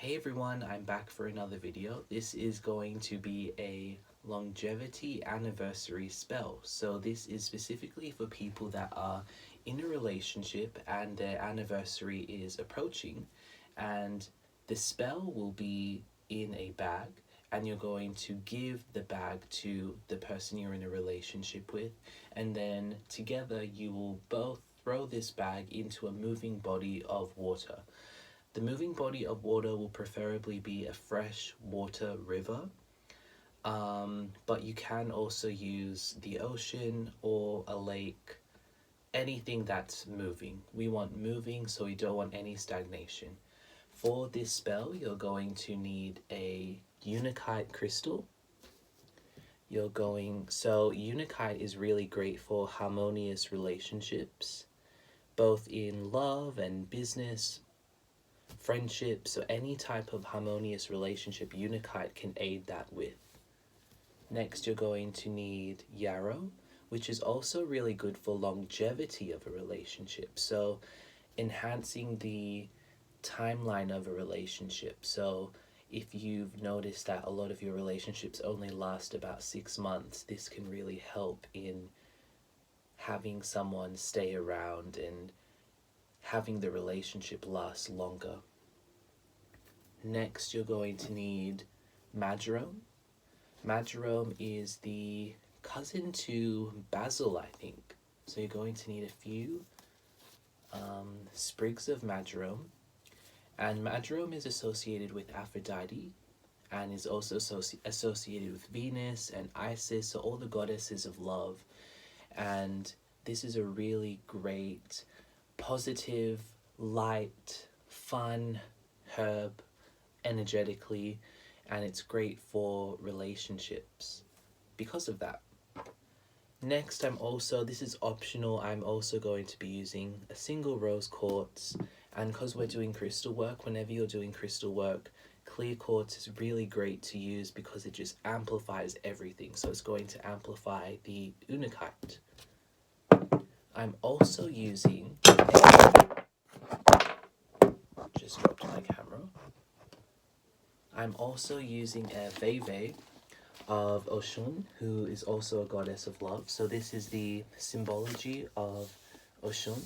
Hey everyone, I'm back for another video. This is going to be a longevity anniversary spell. So this is specifically for people that are in a relationship and their anniversary is approaching, and the spell will be in a bag and you're going to give the bag to the person you're in a relationship with, and then together you will both throw this bag into a moving body of water. The moving body of water will preferably be a fresh water river, but you can also use the ocean or a lake, anything that's moving. We want moving, so we don't want any stagnation. For this spell, you're going to need a Unakite crystal. Unakite is really great for harmonious relationships, both in love and business, friendship, so any type of harmonious relationship, Unakite can aid that with. Next, you're going to need Yarrow, which is also really good for longevity of a relationship, so enhancing the timeline of a relationship. So if you've noticed that a lot of your relationships only last about 6 months, this can really help in having someone stay around and having the relationship last longer. Next, you're going to need Marjoram. Marjoram is the cousin to basil, I think. So you're going to need a few sprigs of marjoram. And marjoram is associated with Aphrodite and is also associated with Venus and Isis, so all the goddesses of love. And this is a really great, positive, light, fun herb energetically, and it's great for relationships because of that. Next, this is optional, I'm also going to be using a single rose quartz, and because we're doing crystal work, whenever you're doing crystal work, clear quartz is really great to use because it just amplifies everything. So it's going to amplify the Unakite. I'm also using just dropped my camera. I'm also using a veve of Oshun, who is also a goddess of love. So this is the symbology of Oshun.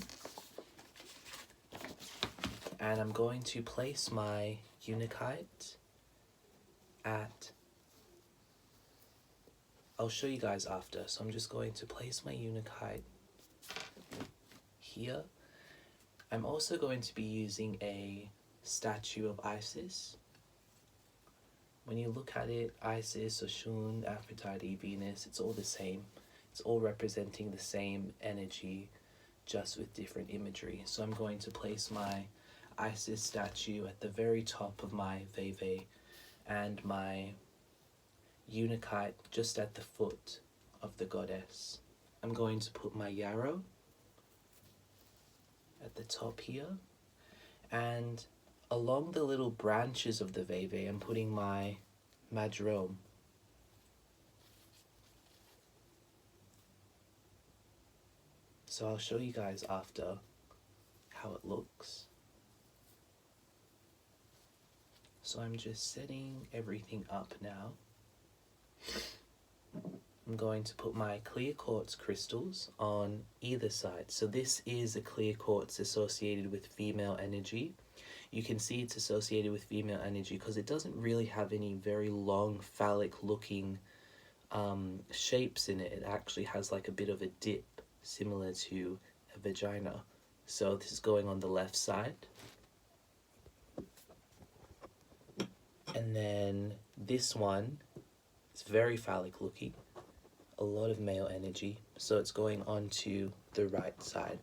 And I'm going to place my Unakite I'll show you guys after. So I'm just going to place my Unakite here. I'm also going to be using a statue of Isis. When you look at it, Isis, Oshun, Aphrodite, Venus, it's all the same. It's all representing the same energy, just with different imagery. So I'm going to place my Isis statue at the very top of my veve and my Unakite just at the foot of the goddess. I'm going to put my Yarrow at the top here, and along the little branches of the veve, I'm putting my Marjoram. So I'll show you guys after how it looks. So I'm just setting everything up now. I'm going to put my clear quartz crystals on either side. So this is a clear quartz associated with female energy. You can see it's associated with female energy because it doesn't really have any very long phallic looking shapes in it. It actually has like a bit of a dip similar to a vagina. So this is going on the left side. And then this one, it's very phallic looking, a lot of male energy, so it's going on to the right side.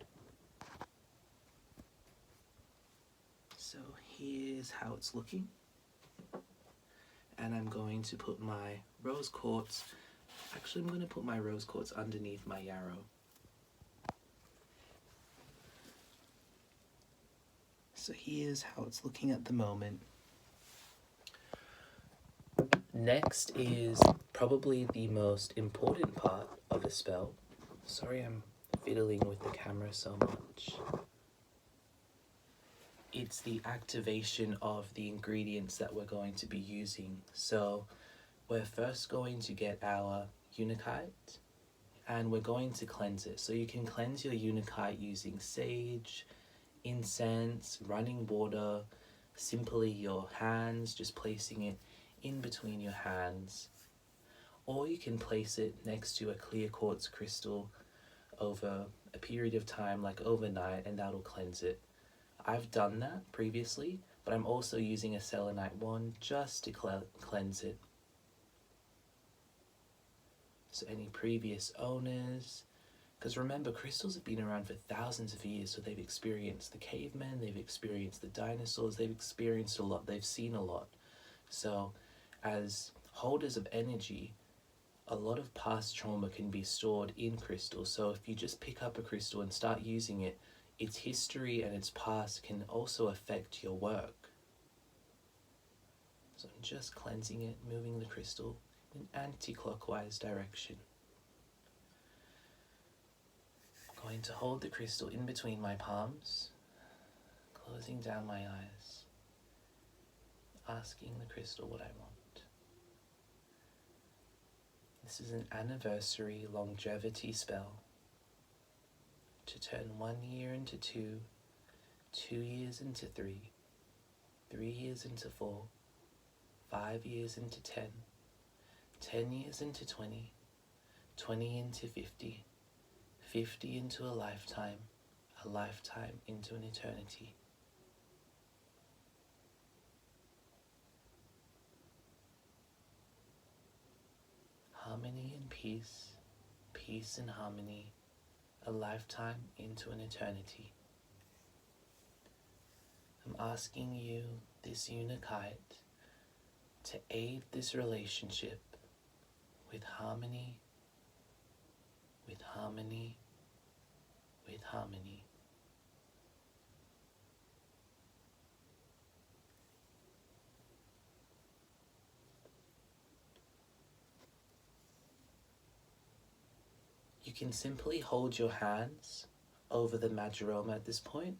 So here's how it's looking. And I'm going to put my rose quartz, actually I'm going to put my rose quartz underneath my Yarrow. So here's how it's looking at the moment. Next is probably the most important part of the spell. Sorry I'm fiddling with the camera so much. it's the activation of the ingredients that we're going to be using. So we're first going to get our Unakite and we're going to cleanse it. So you can cleanse your Unakite using sage, incense, running water, simply your hands, just placing it in between your hands. Or you can place it next to a clear quartz crystal over a period of time, like overnight, and that'll cleanse it. I've done that previously, but I'm also using a selenite wand just to cleanse it. So any previous owners, because remember, crystals have been around for thousands of years, so they've experienced the cavemen, they've experienced the dinosaurs, they've experienced a lot, they've seen a lot. So as holders of energy, a lot of past trauma can be stored in crystals. So if you just pick up a crystal and start using it, its history and its past can also affect your work. So I'm just cleansing it, moving the crystal in an anti-clockwise direction. I'm going to hold the crystal in between my palms, closing down my eyes, asking the crystal what I want. This is an anniversary longevity spell to turn 1 year into 2, 2 years into 3, 3 years into 4, 5 years into 10, 10 years into 20, 20 into 50, 50 into a lifetime into an eternity. Harmony and peace, peace and harmony, a lifetime into an eternity. I'm asking you, this Unakite, to aid this relationship with harmony, with harmony, with harmony. You can simply hold your hands over the Marjoram at this point.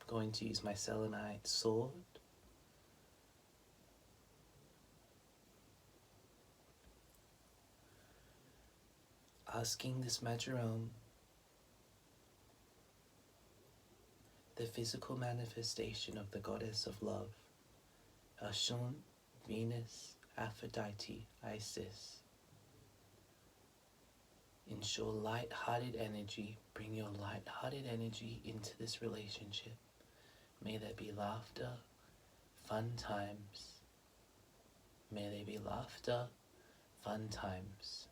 I'm going to use my selenite sword. Asking this Marjoram, the physical manifestation of the goddess of love, Oshun, Venus, Aphrodite, Isis. Ensure light-hearted energy. Bring your light-hearted energy into this relationship. May there be laughter, fun times. May there be laughter, fun times.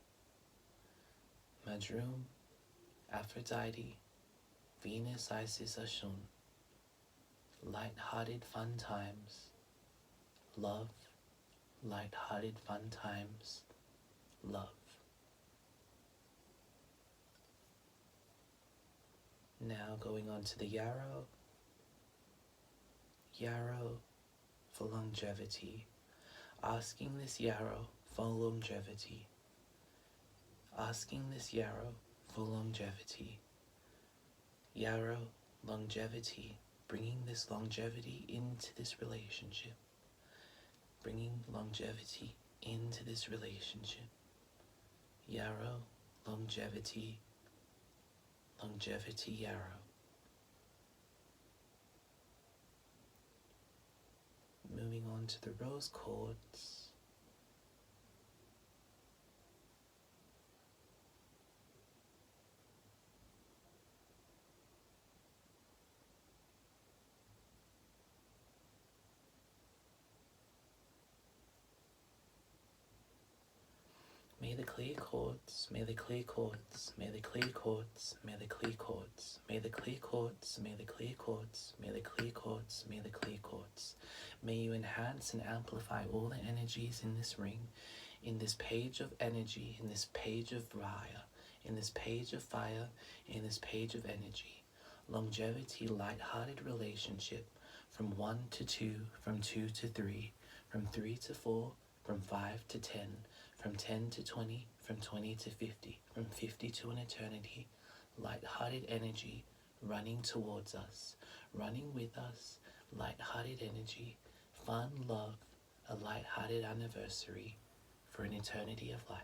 Marjoram, Aphrodite, Venus, Isis, Oshun. Light-hearted fun times. Love, light-hearted fun times. Love. Now going on to the Yarrow. Yarrow for longevity. Asking this Yarrow for longevity. Asking this Yarrow for longevity. Yarrow, longevity. Bringing this longevity into this relationship. Bringing longevity into this relationship. Yarrow, longevity. Longevity Yarrow. Moving on to the rose quartz. May the clear quartz, may the clear quartz, may the clear quartz, may the clear quartz, may the clear quartz, may the clear quartz, may the clear quartz, may the clear quartz. May you enhance and amplify all the energies in this ring, in this page of energy, in this page of fire, in this page of fire, in this page of energy. Longevity, light-hearted relationship, from 1 to 2, from 2 to 3, from 3 to 4, from 5 to 10, from 10 to 20, from 20 to 50, from 50 to an eternity. Light-hearted energy, running towards us, running with us, light-hearted energy, fun, love, a light-hearted anniversary for an eternity of life.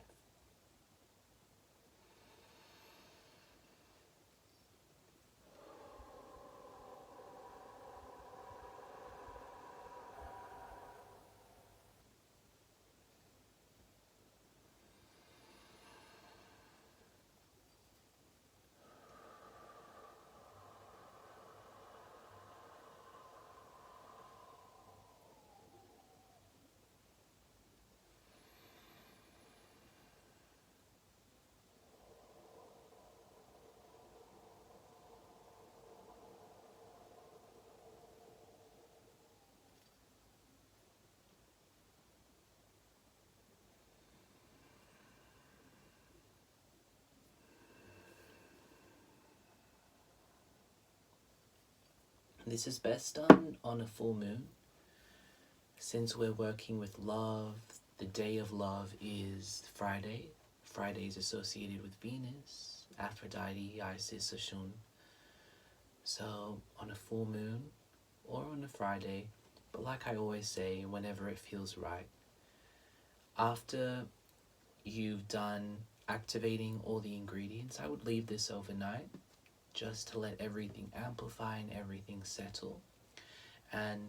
This is best done on a full moon. Since we're working with love, the day of love is Friday. Friday is associated with Venus, Aphrodite, Isis, Oshun. So on a full moon or on a Friday, but like I always say, whenever it feels right. After you've done activating all the ingredients, I would leave this overnight just to let everything amplify and everything settle. And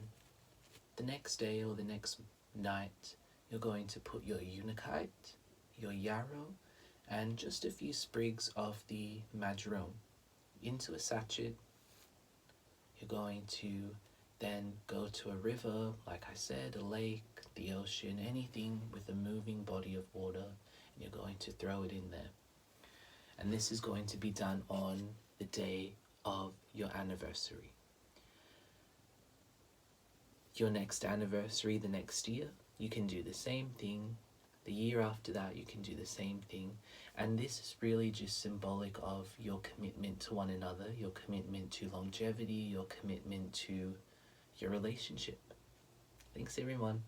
the next day or the next night, you're going to put your Unakite, your Yarrow, and just a few sprigs of the Marjoram into a sachet. You're going to then go to a river, like I said, a lake, the ocean, anything with a moving body of water, and you're going to throw it in there. And this is going to be done on the day of your anniversary. Your next anniversary the next year, you can do the same thing. The year after that, you can do the same thing. And this is really just symbolic of your commitment to one another, your commitment to longevity, your commitment to your relationship. Thanks, everyone.